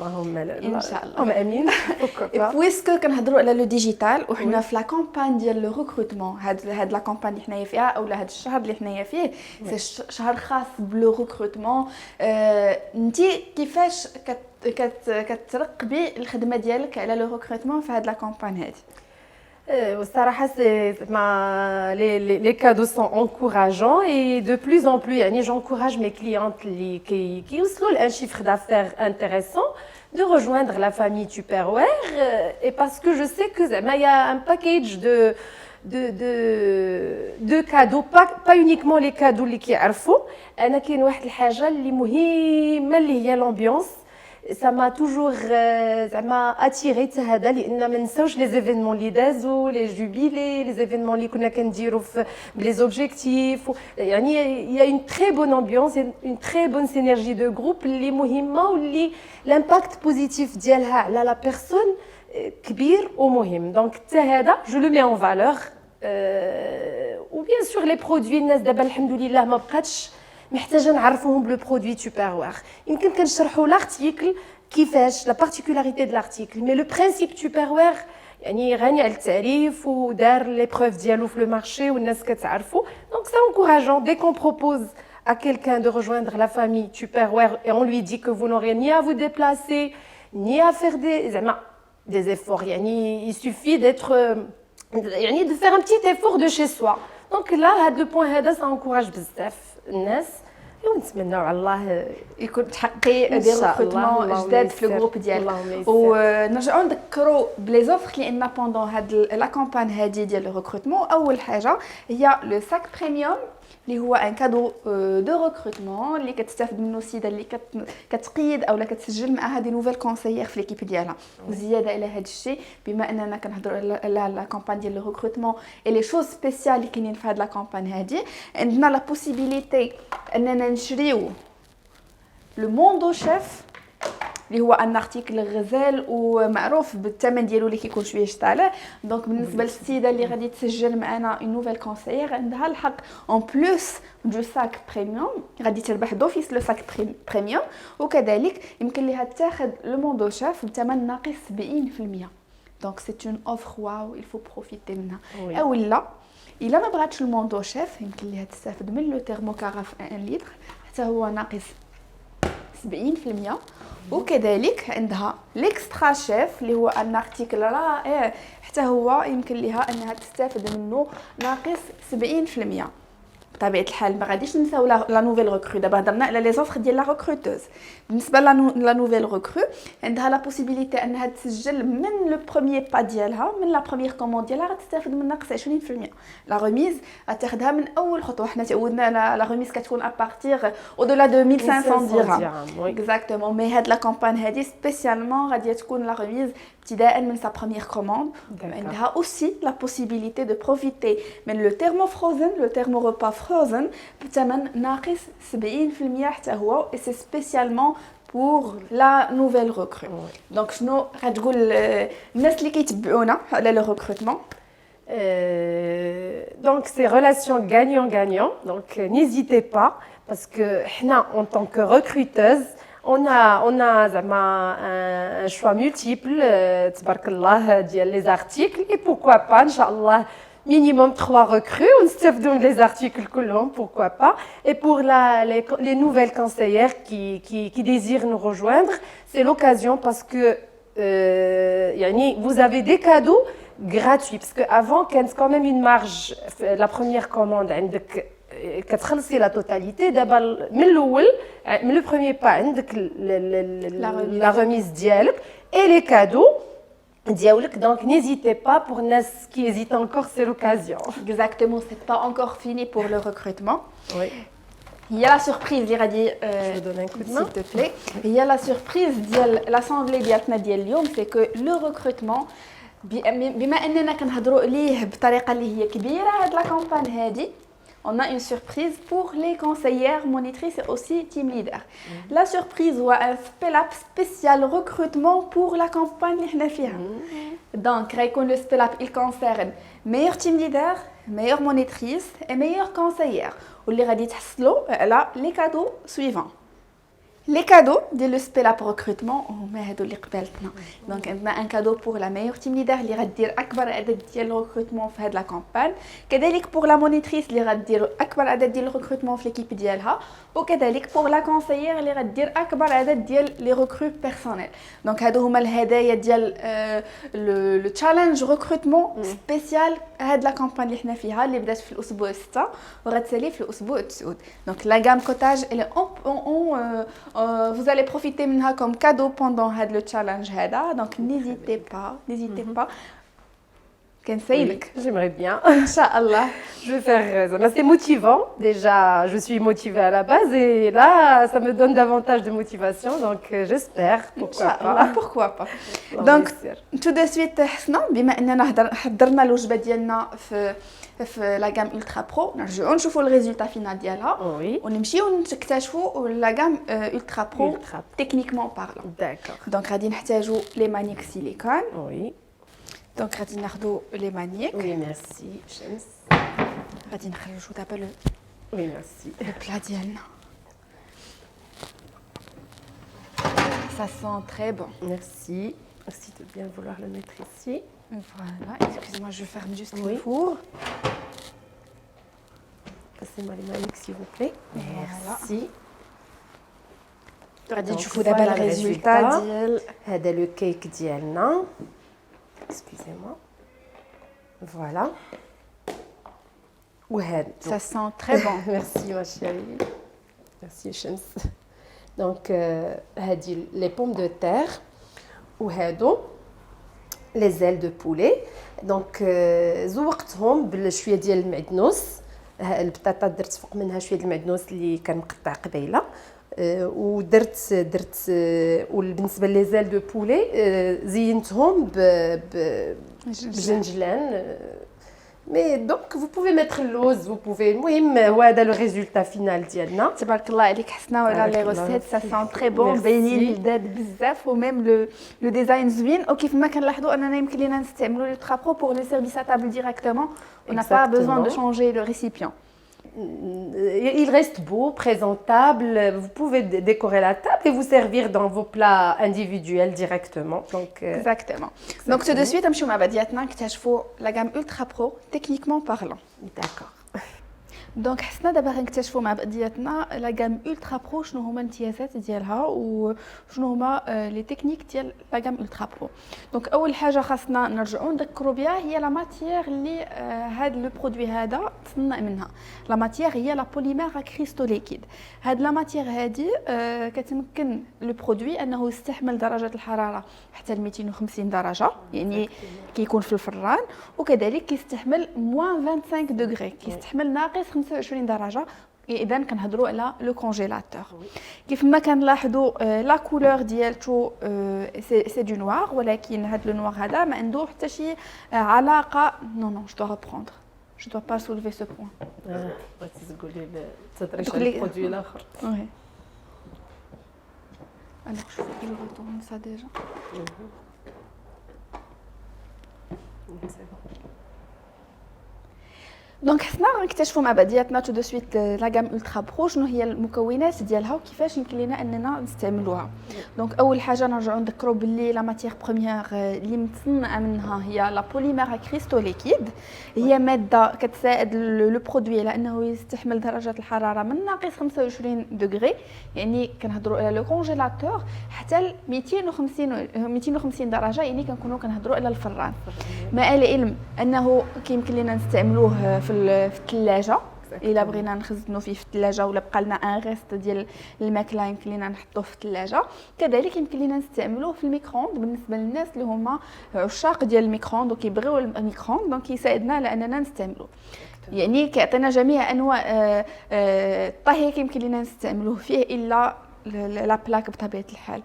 [SPEAKER 1] Inch'Allah. Amin. Pourquoi pas.
[SPEAKER 2] Et puisque كنهضروا على le digital وحنا في la campagne ديال le recrutement, هاد la campagne اللي حنايا فيها أو هاد الشهر اللي حنايا فيه, c'est شهر خاص بلو recrutement. انتي كيفاش كترقبي الخدمة ديالك على le recrutement في هاد la campagne هادي؟
[SPEAKER 1] الصراحة les cadeaux sont encourageants et de plus en plus j'encourage mes clientes qui ont un chiffre d'affaires intéressant de rejoindre la famille Tupperware et parce que je sais que il y a un package de cadeaux pas uniquement les cadeaux اللي كيعرفوا انا كاين واحد الحاجة اللي مهمة اللي هي l'ambiance. Ça m'a toujours attiré هذا لان ما نساوش les événements اللي دازوا les jubilés les événements اللي كنا كنديروا في les objectifs يعني il y a une très bonne ambiance une très bonne synergie de groupe اللي مهمه واللي l'impact positif ديالها على la personne كبير ومهم. Donc هذا je le mets en valeur ou bien sûr les produits الناس دابا الحمد لله ما بقاتش محتاجه نعرفوهم بلو برودوي Tupperware. يمكن كنشرحوا لارتيكل كيفاش لا بارتيكولاريتي د لارتيكل مي لو برينسيپ Tupperware يعني غني على التعريف ودار لي بروف ديالو في لو مارشي والناس كتعرفوا. دونك سي انكوراجون دي كون بروبوز à quelqu'un de rejoindre la famille Tupperware et on lui dit que vous n'aurez ni à vous déplacer ni à faire des efforts. يعني il suffit d'être يعني de faire un petit effort de chez soi. Donc là هذا لو بوين هذا ça encourage بزاف الناس ونتمنوا على الله
[SPEAKER 2] يكون تحققي دي ريكروتمون جداد في الجروب ديالك. ونرجعوا نذكروا بلي زوفر لان بوندون هاد لا كامبان هادي ديال الريكروتمون اول حاجه هي لو ساك بريميوم اللي هو ان كادو دو ريكروتمون اللي كتستافد منه السيده اللي كتقيد اولا كتسجل معها دي نوفيل كونسيير في ليكيب ديالها. وزياده الى هذا الشيء بما اننا كنهضروا على لا كامبان ديال الريكروتمون اي لي شوز سبيسيال اللي كاينين في هاد لا كامبان هادي عندنا لا بوسيبيليتي اننا نشريو لو موندو شيف اللي هو ان ارتيكل غزال ومعروف بالثمن ديالو اللي كيكون شويه طالع. دونك بالنسبه للسيده اللي غادي تسجل معنا اون نوفيل كونسيير عندها الحق اون بلوس دو ساك بريميوم غادي تربح دوفيس لو ساك بريميوم وكذلك يمكن ليها تاخذ لو موندو شيف بثمن ناقص 70%. دونك سي اون اوفر واو il faut profiter منها. اولا الا ما بغاتش الموندو شيف يمكن ليها تستافد من لو تيرموكاراف 1 لتر حتى هو ناقص 70%. وكذلك عندها ليكسترا شيف اللي هو ان ارتيكل رائع حتى هو يمكن لها انها تستافد منه ناقص 70%. بطبيعه الحال ما غاديش نساو لا نوفيل ريكرو. دابا هضرنا على لي زوفر ديال لا ريكروتوز. بالنسبه لا نوفيل ريكرو عندها لا بوسيبيليتي انها تسجل من لو بروميير با ديالها، من لا بروميير كوموند ديالها غتستافد من ناقص 20%. لا ريميز غتاخدها من اول خطوه. حنا تعودنا لا ريميز كتكون ابارتير او دولا دو 1500 درهم اكزاكتومون. مي هاد لا كامبان هادي سبيسيالمون غادي تكون لا ريميز ابتداء من sa première commande. عندها aussi la possibilité de profiter من le thermo frozen, le thermo repas frozen بثمن ناقص 70% حتى هو. et c'est spécialement pour la nouvelle recrue. donc شنو غتقول الناس اللي كيتبعونا على le recrutement؟
[SPEAKER 1] Donc c'est relation gagnant-gagnant. Donc n'hésitez pas parce que nous, en tant que recruteuse, on a un choix multiple, tabarakallah, les articles et pourquoi pas, Inch'Allah, minimum 3 recrues, on se donne les articles كلهم, pourquoi pas. Et pour les nouvelles conseillères qui désirent nous rejoindre, c'est l'occasion parce que vous avez des cadeaux gratuits parce qu'avant, il y a quand même une marge, la première commande, كتخلصي la totalité. d'abord من le premier pas عندك la remise ديالك et les cadeaux ديالك. donc n'hésitez pas. pour nas qui hésitent encore, c'est l'occasion.
[SPEAKER 2] exactement, c'est pas encore fini pour le recrutement.
[SPEAKER 1] oui.
[SPEAKER 2] Il y a la surprise اللي غادي
[SPEAKER 1] je donne un coup de main
[SPEAKER 2] s'il te plaît. Il y a la surprise ديال l'assemblée ديالنا ديال اليوم, c'est que le recrutement بما اننا كنهضروا عليه بطريقه اللي هي كبيره هاد لا كامبان هادي, on a une surprise pour les conseillères, monitrices et aussi team leader. La surprise ou un spell-up spécial recrutement pour la campagne اللي حنا فيها. donc غيكون le spell-up il concerne meilleur team leader, meilleure monitrice et meilleure conseillère. واللي غادي تحصلوا على les cadeaux suivants. Les cadeaux de le spell-up recrutement هما هادو اللي قبالتنا. donc عندنا un cadeau pour la meilleure team leader اللي غدير اكبر عدد ديال الريكروتمون في هاد لا كامبان, كذلك pour la monitrice اللي غدير اكبر عدد ديال الريكروتمون في ليكيب ديالها, وكذلك pour la conseillère اللي غدير اكبر عدد ديال لي ريكروت بيرسونيل. donc هادو هما الهدايا ديال لو تشالنج ريكروتمون سبيسيال هاد لا كامبان اللي حنا فيها, اللي بدات في الاسبوع 6 وغتسالي في الاسبوع 9. donc la gamme cottage elle vous allez profiter منها comme cadeau pendant le challenge هذا. donc n'hésitez pas. كنسايلك.
[SPEAKER 1] j'aimerais bien.
[SPEAKER 2] Inch'Allah.
[SPEAKER 1] je vais faire ça. c'est motivant. déjà je suis motivée à la base et là ça me donne davantage de motivation, donc j'espère.
[SPEAKER 2] pourquoi pas. donc tout de suite حسنا بما اننا حضرنا الوجبه ديالنا في لا غام الترا برو, نرجعوا نشوفوا الريزولتا فينال ديالها ونمشيو نكتشفوا لا غام الترا برو تكنيكمون بارلون.
[SPEAKER 1] داكور.
[SPEAKER 2] دونك غادي نحتاجوا لي مانيك سيليكون.
[SPEAKER 1] وي.
[SPEAKER 2] دونك غادي ناخذوا لي مانيك.
[SPEAKER 1] وي ميرسي شمس.
[SPEAKER 2] غادي نخرجوا دابا لو
[SPEAKER 1] وي ميرسي
[SPEAKER 2] البلا ديالنا. Ça sent très bon.
[SPEAKER 1] Merci. Merci de bien vouloir le mettre ici.
[SPEAKER 2] Voilà, excusez-moi, je ferme juste le four.
[SPEAKER 1] Passez-moi les maniques s'il vous plaît. Merci.
[SPEAKER 2] غادي نشوفوا دابا الريزولتا ديال
[SPEAKER 1] هذا لو كيك ديالنا. Excusez-moi. Voilà. وهذا.
[SPEAKER 2] Ça sent très bon.
[SPEAKER 1] Merci ma chérie. Merci شمس. donc هذه les pommes de terre وهادو les ailes de poulet. donc زوقتهم بشويه ديال المعدنوس. البطاطا درت فوق منها شويه ديال المعدنوس اللي كان مقطع قبيله, ودرت وبالنسبه لي زيل دو بولي زينتهم بجنجلان. مي دونك vous pouvez mettre اللوز, vous pouvez. المهم هو هذا لو ريزولتا فينال ديالنا.
[SPEAKER 2] تبارك الله عليك. حسنا على لي روسيت, سا سون تري بون, باينين لذاد بزاف, وميم لو ديزاين زوين. وكيف ما كنلاحظوا اننا يمكن لينا نستعملوا لو ترابرو بور لو سيرفيس ا تابل ديريكتومون. on n'a pas besoin de changer le récipient.
[SPEAKER 1] Il reste beau, présentable. Vous pouvez décorer la table et vous servir dans vos plats individuels directement. Donc,
[SPEAKER 2] exactement. Donc tout de suite, نمشيو مع بعضياتنا نكتشفوا la gamme ultra pro techniquement parlant.
[SPEAKER 1] D'accord.
[SPEAKER 2] دونك حسنا دابا غنكتشفوا مع بعضياتنا لا غام الترا برو شنو هما الامتيازات ديالها وشنو هما لي تكنيك ديال لا غام الترا برو. دونك اول حاجه خاصنا نرجعوا نذكروا بها هي لا ماتيير اللي هذا لو برودوي هذا تصنع منها. لا ماتيير هي لا بوليمير كريستو ليكيد. هاد لا ماتيير هذه كتمكن لو برودوي انه يستحمل درجه الحراره حتى ل 250 درجه، يعني كيكون في الفران، وكذلك كيستحمل موان 25 دوغري، كيستحمل ناقص 25 درجه. اذا كنهضروا على لو كونجيلاتور. كيف ما كنلاحظوا لا كولور ديالته سي دو نوار، ولكن هذا لو نوار هذا ما عنده حتى شي علاقه. نو جو دو ريبروندر، جو دو با سولفي سو بوين.
[SPEAKER 1] بغيتي تقولي تهضري على البرودوي الاخر.
[SPEAKER 2] وي alors je vais le retourner ça déjà. دونك حنا غنكتشفوا مع بعضياتنا تو دو سويت لا غام الترا برو شنو هي المكونات ديالها وكيفاش يمكن لينا اننا نستعملوها. دونك اول حاجه نرجعوا نذكروا باللي لا ماتيير بروميير اللي متصنعه منها هي لا بوليمير كريستو ليكيد، هي ماده كتساعد لو برودوي على انه يستحمل درجه الحراره من ناقص 25 دوغري، يعني كنهضروا على لو كونجيلاتور حتى ل 250 درجه، يعني كنكونوا كنهضروا على الفران. مع العلم انه كيمكن لينا نستعملوه في الثلاجه الا بغينا نخزنوا فيه في الثلاجه، ولا بقى لنا ان ريست ديال الماكله يمكن لينا نحطوه في الثلاجه. كذلك يمكن لينا نستعملوه في الميكرووند بالنسبه للناس اللي هما عشاق ديال الميكرووند وكيبغيو الميكرووند، دونك يساعدنا على اننا نستعملوه. يعني كيعطينا جميع انواع الطهي يمكن لينا نستعملوه فيه الا لا بلاك بطبيعه الحال.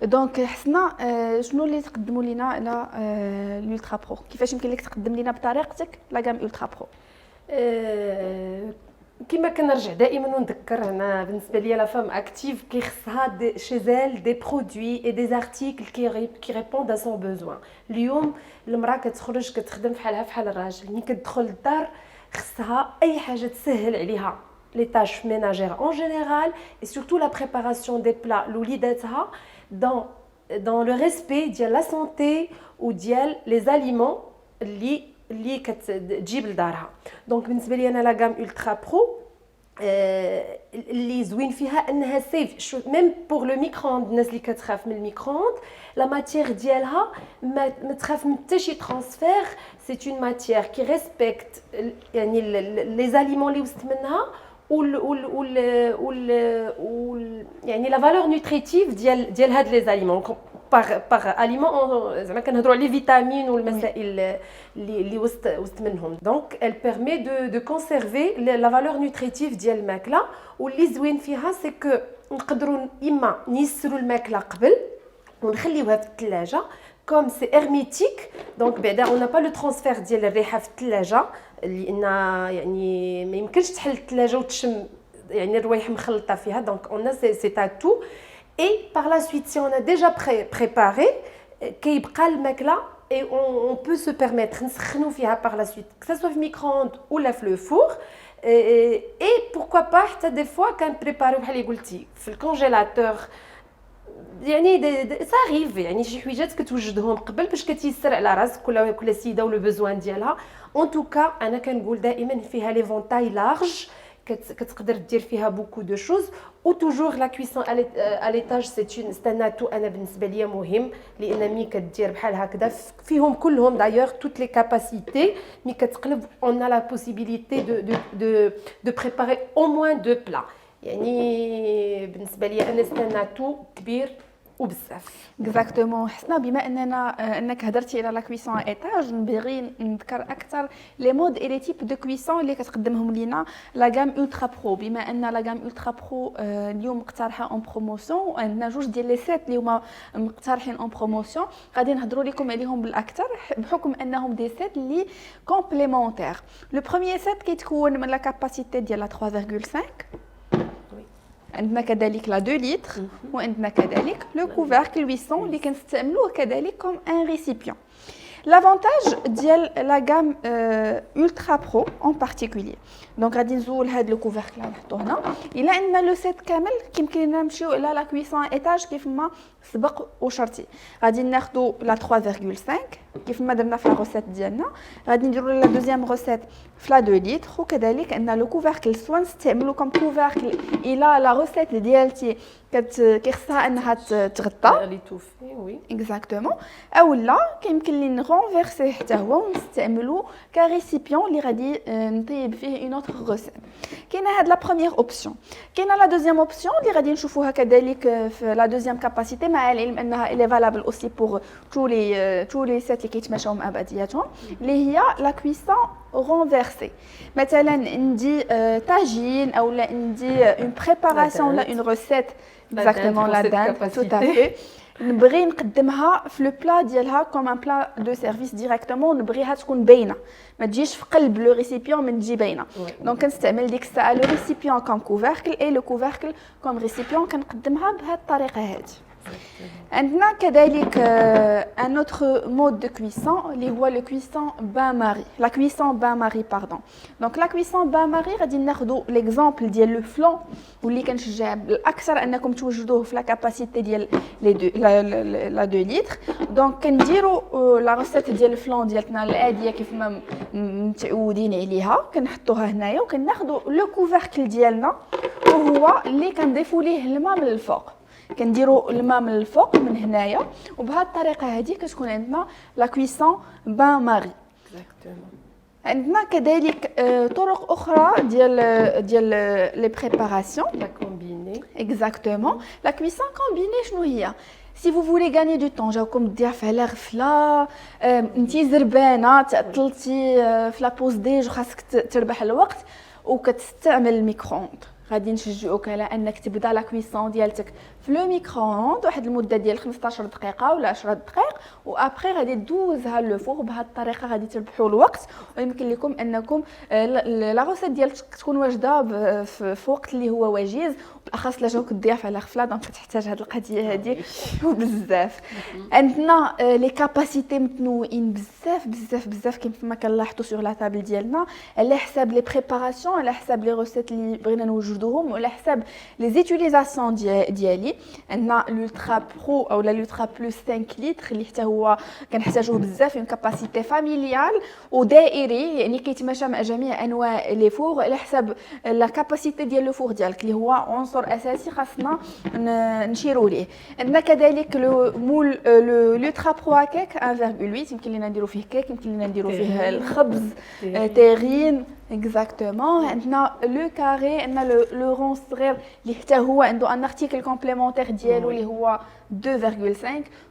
[SPEAKER 2] دونك حسنا شنو اللي تقدموا لنا على الالترا برو، كيفاش يمكن لك تقدم لنا بطريقتك لا غام الترا برو؟
[SPEAKER 1] كما كنرجع دائما ونذكر هنا بالنسبه ليا لا فام اكتيف كيخصها شيزال دي برودوي اي دي ارتيكل كي ريبوند ا سون بوزوان. اليوم المراه كتخرج كتخدم بحال الراجل، ملي كتدخل للدار خصها اي حاجه تسهل عليها les tâches ménagères en général et surtout la préparation des plats l'oulidatha dans le respect de la santé ou les aliments اللي كتجيب لدارها. دونك بالنسبه لي انا لا غام الترا برو اللي زوين فيها انها سيف ميم بور لو ميكرووند. الناس اللي كتخاف من الميكرووند لا ماتيير ديالها ما تخاف من حتى شي ترانسفير. سي اون ماتيير كي ريسبكت يعني لي زاليمون اللي وسط منها يعني لا فالور نوتريتيف ديال هاد لي زاليمون باغ اليمون. زعما كنهضروا على لي فيتامين والمسائل اللي وسط منهم. دونك ال بيرمي دو كونسيرفي لا فالور نوتريتيف ديال الماكله. واللي زوين فيها سي كو نقدروا اما نيسروا الماكله قبل ونخليوها في الثلاجه كوم سي هيرميتيك. دونك بعدا اون با لو ترانسفير ديال الريحه في الثلاجه، لان يعني ما يمكنش تحل الثلاجه وتشم يعني الروايح مخلطه فيها. دونك اون سي تاتو اي باغ لا سويت سي اون ديجا بريباري كيبقى الماكله اي اون بو سو بيرميتر نسخنوا فيها باغ لا سويت كسا سوا في ميكرووند ولا في لو فور. اي بوركوا با حتى دي فوا كنبريباريو بحال اللي قلتي في الكونجيلاتور. يعني صاريف يعني شي حويجات كتوجدهم قبل باش كتيسر على راسك كل سيده ولو بوزوان ديالها. اون توكا انا كنقول دائما فيها لي فونتاي لارج كتقدر دير فيها بوكو دو شوز. و توجور لا كويسون ا ليتاج سي ان اتو انا بالنسبه ليا مهم، لان ملي كدير بحال هكذا فيهم كلهم دايوغ توت لي كاباسيتي ملي كتقلب اون لا بوسيبيليتي دو بريباري او موان دو بلا. يعني بالنسبه لي انا سي ان اتو كبير وبزاف.
[SPEAKER 2] اكزاكتومون. حسنا بما انك هضرتي على لا كويسون ايطاج، نبغي نذكر اكثر لي مود اي لي تيب دو كويسون اللي كتقدمهم لينا لا غام الترا برو. بما ان لا غام الترا برو اليوم مقترحه اون بروموسيون، وعندنا جوج ديال لي سيت اللي هما مقترحين اون بروموسيون، غادي نهضروا لكم عليهم بالاكثر بحكم انهم دي سيت اللي كومبليمونتير. لو بروميير سيت كيتكون من لا كاباسيتي ديال 3.5. عندنا كذلك لا 2 لتر، وعندنا كذلك لو كوفركل 800 اللي كنستعملوه كذلك كوم ان ريسيبيون. لافونتاج ديال لا غام الترا برو اون بارتيكولير. دونك غادي نزول هذا لو كوفركل نحطوه هنا. الا عندنا لو سيت كامل كيمكن لنا نمشيو على لا كويسون ايطاج كيف ما سبق وشرتي. غادي ناخذوا لا 3.5 كيف ما درنا في الروسيت ديالنا غادي نديروا لا دوزيام روسيت في لا 2 لتر وكذلك ان لو كوفركل سوا نستعملوا كم كوفركل الى لا روسيت ديالتي كيخصها انها تغطى
[SPEAKER 1] لي توفي وي
[SPEAKER 2] اكزاكتومون اولا كيمكن لي نغونفيرسي حتى هو ونستعملوا كريسيبيون اللي غادي نطيب فيه اون اوتر روسيت. كاينه هاد لا بروميير اوبسيون. كاينه لا دوزيام اوبسيون اللي غادي نشوفوها كذلك في لا دوزيام كاباسيتي مع العلم انها الي فالابل اوسي بور تو لي سيت اللي كيتماشاو مع بعضياتهم اللي هي لا كويسون renversée. مثلا ندي طاجين او لا ندي اون بريباراسيون ولا اون روسيت اكزاكتومون لا دان تو تافي نبغي نقدمها في لو بلا ديالها كوم ان بلا دو سيرفيس ديريكتومون نبغيها تكون باينه ما تجيش في قلب لو ريسيبيون من تجي باينه دونك كنستعمل ديك الساعه لو ريسيبيون كوم كوفركل اي لو كوفركل كوم ريسيبيون كنقدمها بهذه الطريقه هذه. عندنا كذلك ان اوتر مود دو كويسون اللي هو لو كويسون بان ماري لا كويسون بان ماري باردون. دونك لا كويسون بان ماري غادي ناخذوا ليكزامبل ديال لو فلون واللي كنشجع بالاكثر انكم توجدوه في لا كاباسيتي ديال لي دو لا 2 لتر. دونك كنديروا لا روسيت ديال الفلون ديالنا العاديه كيف ما متعودين عليها كنحطوها هنايا وكناخذوا لو كوفركل ديالنا وهو اللي كنضيفوا ليه الماء من الفوق كنديروا الماء من الفوق من هنايا وبهذه الطريقه هذه كتكون عندنا لا كويسون بان ماري. عندنا كذلك طرق اخرى ديال لي بريباراسيون
[SPEAKER 1] لا كومبيني
[SPEAKER 2] اكزاكتومون. لا كويسون كومبيني شنو هي؟ سي فو فولي غاني دو طون جاوكم الضياف على غفله انتي زربانه تعطلتي في لا بوز ديج وخاصك تربح الوقت وكتستعمل الميكرووند غادي نشجعوك على انك تبدا لا كويسون ديالتك في لو ميكرووند واحد المده ديال 15 دقيقه ولا 10 دقائق وابري غادي دوزها لو فوغ. بهذه الطريقه غادي تربحوا الوقت ويمكن لكم انكم لا روسيت ديالك تكون واجده في وقت اللي هو وجيز بالاخص لا جاوك الضياف على غفله دونك تحتاج هذه القضيه هذه بزاف. عندنا لي كاباسيتي متنوعين بزاف كيف ما كنلاحظوا سور لا طابل ديالنا على حساب لي بريباراسيون على حساب لي روسيت اللي بغينا نوجدوهم وعلى حساب لي زيتيليزاسيون ديالي. عندنا لولترا برو او لولترا بلس 5 لتر اللي حتى هو كنحتاجوه بزاف اون كاباسيتي فاميليال ودائري يعني كيتماشى مع جميع انواع لي فور على حساب لا كاباسيتي ديال لو فور ديالك اللي هو عنصر اساسي خاصنا نشيروا ليه. عندنا كذلك لو مول لولترا برو كيك 1.8 يمكن لينا نديروا فيه كيك يمكن لينا نديروا فيه الخبز تيغين اكزاكتومون. عندنا لو كاري عندنا لو رون صغير اللي حتى هو عنده ان ارتيكل كومبليمونتير ديالو اللي هو 2.5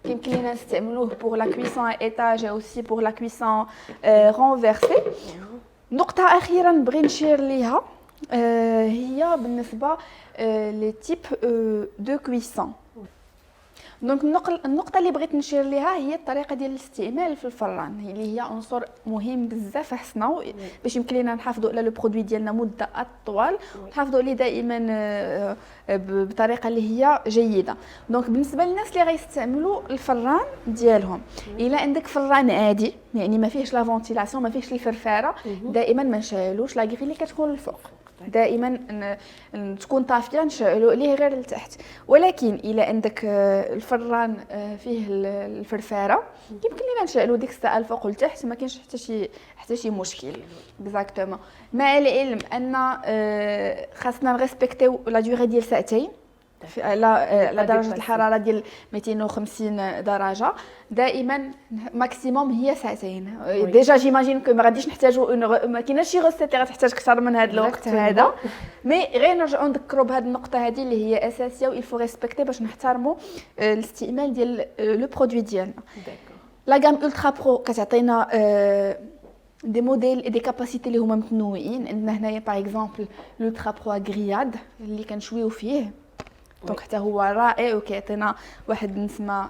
[SPEAKER 2] يمكن لينا نستعملوه بور لا كويسون ايتاج اوسي بور لا كويسون رونفيرسي. نقطه اخيره نبغي نشير ليها هي بالنسبه لي تيب دو كويسون. دونك النقطه اللي بغيت نشير ليها هي الطريقه ديال الاستعمال في الفران اللي هي عنصر مهم بزاف خصنا باش يمكن لينا نحافظوا على لو برودوي ديالنا مده اطول ونحافظوا عليه دائما بطريقه اللي هي جيده. دونك بالنسبه للناس اللي غيستعملوا الفران ديالهم الا عندك فران عادي يعني ما فيهش لا فونتيلاسيون ما فيهش الفرفاره دائما ما نشعلوش لا غير اللي كتكون الفوق دائما تكون طافيه نشعلوا عليه غير لتحت. ولكن الا عندك الفران فيه الفرفاره يمكن لينا نشعلوا ديك الساعه الفوق ولتحت ما كاينش حتى شي مشكل اكزاكتومون. مع العلم ان خاصنا نريسبكتيو لا دوري ديال ساعتين على درجه الحراره ديال 250 درجه دائما ماكسيموم هي ساعتين. ديجا جيماجين كو ما غاديش نحتاجوا ما كايناش شي غوسيت اللي غتحتاج اكثر من هذا الوقت هذا مي غير نرجعوا نذكروا بهذه النقطه هذه اللي هي اساسيه ويل فو ريسبكتي باش نحترموا الاستعمال ديال لو برودوي ديالنا. لا غام الترا برو كتعطينا دي موديل اي دي كاباسيتي اللي هما متنوعين. عندنا هنايا باغ اكزومبل لولترا برو غرياد اللي كنشويو فيه دونك حتى هو رائع وكيعطينا واحد النسمه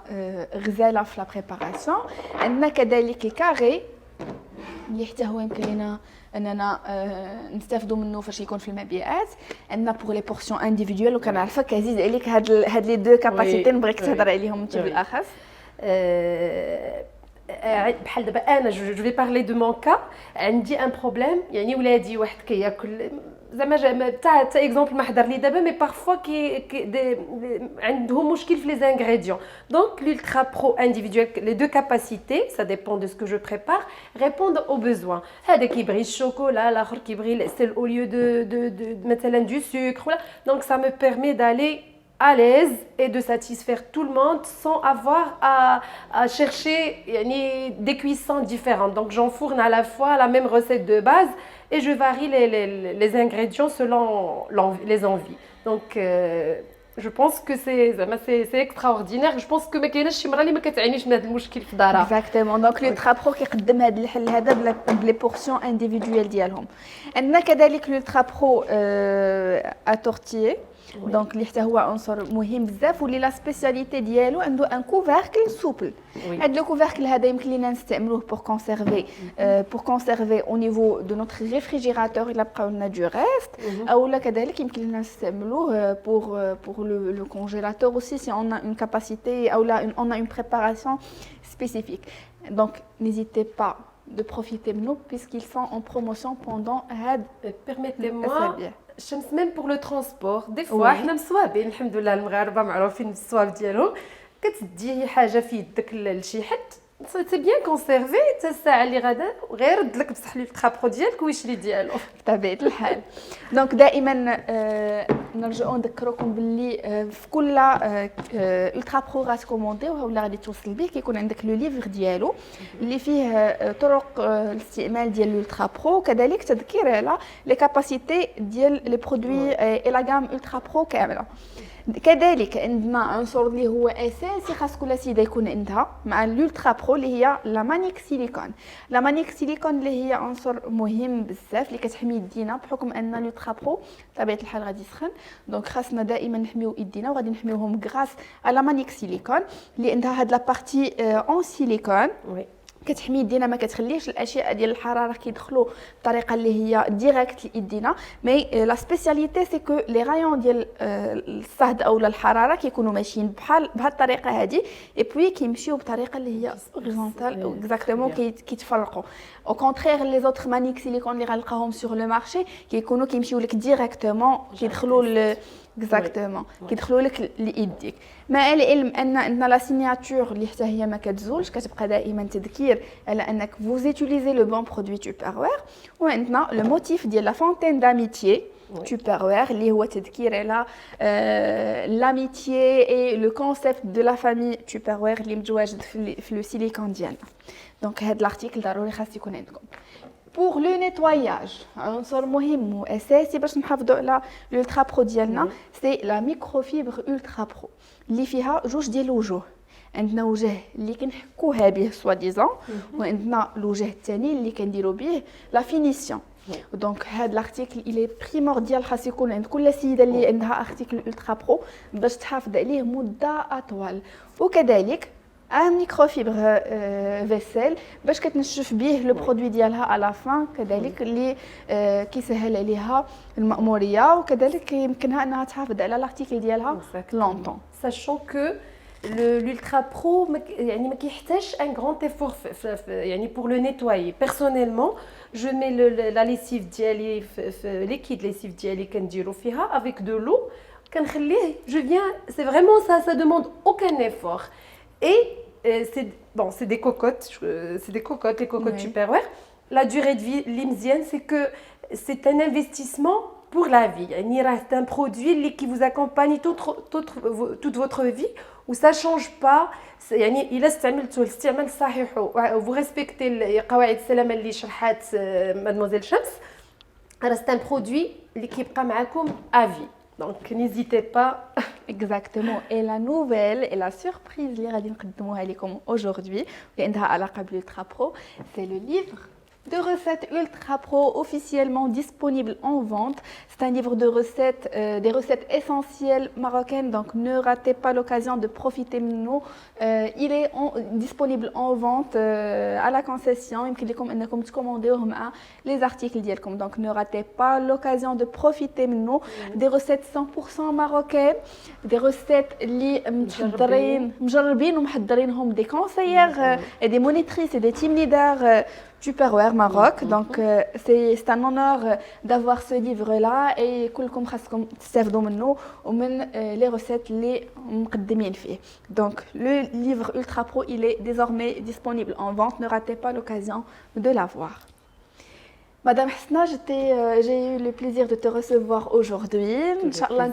[SPEAKER 2] غزاله في لا بريباراسيون. عندنا كذلك الكاري اللي حتى هو يمكن لنا اننا نستافدوا منه فاش يكون في المبيعات. عندنا بور لي بورسيون انديفيدوال وكنعرفك عزيز عليك هاد لي دو كاباسيتي نبغيك تهضر عليهم انت بالاخص.
[SPEAKER 1] بحال دابا انا جو في بارلي دو مون كا عندي ان بروبليم يعني ولادي واحد كياكل زعما تاع اكزومبل ما حضر لي دابا مي بارفوا عندهم مشكل في لي انغريديون دونك l'ultra pro individuel les deux capacités ça dépend de ce que je prépare répondent aux besoins هذا كيبغي الشوكولا الاخر كيبغي العسل au lieu de مثلا du sucre voilà donc ça me permet d'aller à l'aise et de satisfaire tout le monde sans avoir à chercher des cuissons différentes. Donc j'enfourne à la fois la même recette de base et je varie les ingrédients selon les envies. Donc je pense que c'est extraordinaire. Je pense que ما كايناش شي مرة اللي ما كتعانيش من هذا المشكل في دارها.
[SPEAKER 2] Exactement. Donc l'Ultra Pro كيقدم هذا الحل هذا بلي بورسيون انديفيدويل ديالهم. عندنا كذلك l'Ultra Pro à tortiller. دونك اللي حتى هو عنصر مهم بزاف واللي لا سبيسياليتي ديالو عنده ان كوفركل سوبل هذا لو كوفركل هذا يمكن لينا نستعملوه بور كونسيرفي او نيفو دو نوتر ريفريجيراتور الا بقاو لنا دو ريست او لا كذلك يمكن لينا نستعملوه بور لو كونجيلاتور اوسي سي اون اون كاباسيتي او لا اون اون بريباراسيون spécifique donc n'hésitez pas de profiter de nous puisqu'ils sont en promotion pendant
[SPEAKER 1] permettez-moi الشمس même pour le transport des fois حنا مصوابين الحمد لله المغاربه معروفين بالصواب ديالهم كتدي حاجه في يدك لشي حد سي بيان كونسيرفي حتى الساعه اللي غادا غير رد لك بصح الترا برو ديالك ويشري ديالو
[SPEAKER 2] بطبيعه الحال دونك دائما نرجعوا نذكركم باللي في كل الترا برو غاتكومونديوها ولا غادي توصل به كيكون عندك لو ليفر ديالو اللي فيه طرق الاستعمال ديال الترا برو كذلك تذكير على لي كاباسيتي ديال لي برودوي اي لا غام الترا برو كامله كذلك عندنا عنصر اللي هو اساسي خاص كل سيده يكون عندها مع الالترا برو اللي هي لا مانيك سيليكون لا مانيك سيليكون اللي هي عنصر مهم بزاف اللي كتحمي يدينا بحكم ان الالترا برو بطبيعه الحال غادي يسخن دونك خاصنا دائما نحميو يدينا وغادي نحميوهم غراس على مانيك سيليكون اللي عندها هاد لا بارتي اون سيليكون كتحمي يدينا ما كتخليش الاشياء ديال الحراره كيدخلوا بطريقه اللي هي ديريكت ليدينا مي لا سبيسياليتي سي كو لي رايون ديال الصهد او الحراره كيكونوا ماشيين بهاد الطريقه هذه اي بوي كيمشيو بطريقه اللي هي اوريزونتال اكزاكتومون كيتفرقوا او كونترير لي زوتر مانيك سيليكون اللي غنلقاهم سور لو مارشي كيكونوا كيمشيو لك ديريكتومون كيدخلوا اكزاكتومون كيدخلوا لك ليديك مع العلم ان عندنا لا سيناتور اللي حتى هي ما كتزولش كتبقى دائما تذكير على انك vous utilisez le bon produit Tupperware وعندنا لو موتيف ديال لا فونتين داميتي Tupperware اللي هو تذكير على l'amitié et le concept de la famille Tupperware اللي متواجد في لو سيليكون ديالنا دونك هذا الارتيكل ضروري خاص يكون عندكم pour le nettoyage عنصر مهم واساسي باش نحافظوا على الالترا برو ديالنا سي لا ميكروفيبر الترا برو اللي فيها جوج ديال الوجوه عندنا وجه اللي كنحكوها به سوا ديزون وعندنا الوجه الثاني اللي كنديروا به لا فينيسيون دونك هذا الارتيكل الي بريمورديال خاص يكون عند كل سيده اللي عندها ارتيكل الترا برو باش تحافظ عليه مده اطول وكذلك ان ميكروفيبر فيسيل باش كتنشف به لو برودوي ديالها على فان كذلك اللي كيسهل عليها المأموريه وكذلك يمكنها انها تحافظ على الارتيكل ديالها لونطون
[SPEAKER 1] sachant que l'ultra pro يعني ما كيحتاجش un grand effort يعني pour le nettoyer personnellement je mets la lessive ديالي في liquide lessive ديالي كنديرو فيها avec de l'eau كنخليه je viens c'est vraiment ça demande aucun effort et c'est des cocottes les cocottes Tupperware la durée de vie l'imzienne c'est que c'est un investissement pour la vie يعني راه c'est un produit qui vous accompagne toute votre vie و ça change pas يعني الا استعملتوه الاستعمال صحيح vous respectez قواعد السلامه اللي شرحات مادموزيل شمس راه c'est un produit اللي كيبقى معكم à vie donc n'hésitez pas
[SPEAKER 2] Exactement. Et la nouvelle et la surprise اللي غادي نقدموها لكم aujourd'hui اللي عندها علاقه بالultra pro c'est le livre de recettes Ultra Pro officiellement disponible en vente. C'est un livre de recettes, des recettes essentielles marocaines, donc ne ratez pas l'occasion de profiter de nous. Il est disponible en vente à la concession. يمكن لكم انكم تكومونديوه مع les articles ديالكم. Donc ne ratez pas l'occasion de profiter de nous. Des recettes 100% marocaines, des recettes اللي مجربين ومحضرينهم des conseillères et des monitrices et des team leaders Tupperware Maroc. Donc, c'est un honneur d'avoir ce livre-là et كلكم خاصكم تستافدوا منه ومن les recettes les مقدمين فيه. Donc, le livre Ultra Pro, il est désormais disponible en vente. Ne ratez pas l'occasion de l'avoir. Madame Hasna, j'ai eu le plaisir de te recevoir aujourd'hui. Inch'Allah,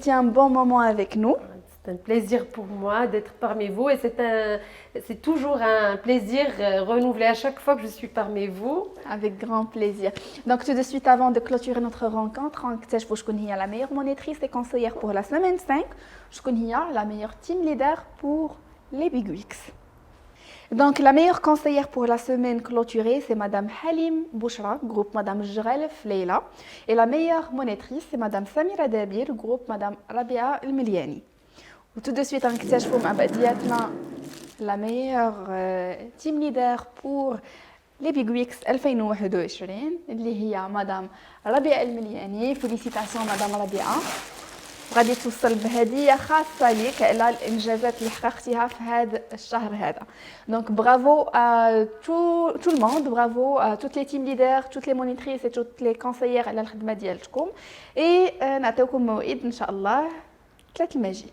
[SPEAKER 2] tu un bon moment avec nous.
[SPEAKER 1] C'est un plaisir pour moi d'être parmi vous et c'est toujours un plaisir renouvelé à chaque fois que je suis parmi vous.
[SPEAKER 2] Avec grand plaisir. Donc tout de suite, avant de clôturer notre rencontre, je connais la meilleure monitrice et conseillère pour la semaine 5. Je connais la meilleure team leader pour les Big Weeks. Donc, la meilleure conseillère pour la semaine clôturée, c'est Madame Halim Bouchra, groupe Madame Jrelef Leila. Et la meilleure monitrice, c'est Madame Samira Dabir, groupe Madame Rabia El-Miliani. Tout de suite, la meilleure team leader pour les Big Weeks 2021, اللي هي Madame Rabia El-Miliani. Félicitations Madame Rabia. غادي توصل بهديه خاصه ليك على الانجازات اللي حققتيها في هذا الشهر هذا. Donc bravo à tout le monde, bravo à toutes les team leaders, toutes les monitrices et toutes les conseillères على الخدمه ديالكم. Et نعطيكم موعد ان شاء الله 3 الماجي.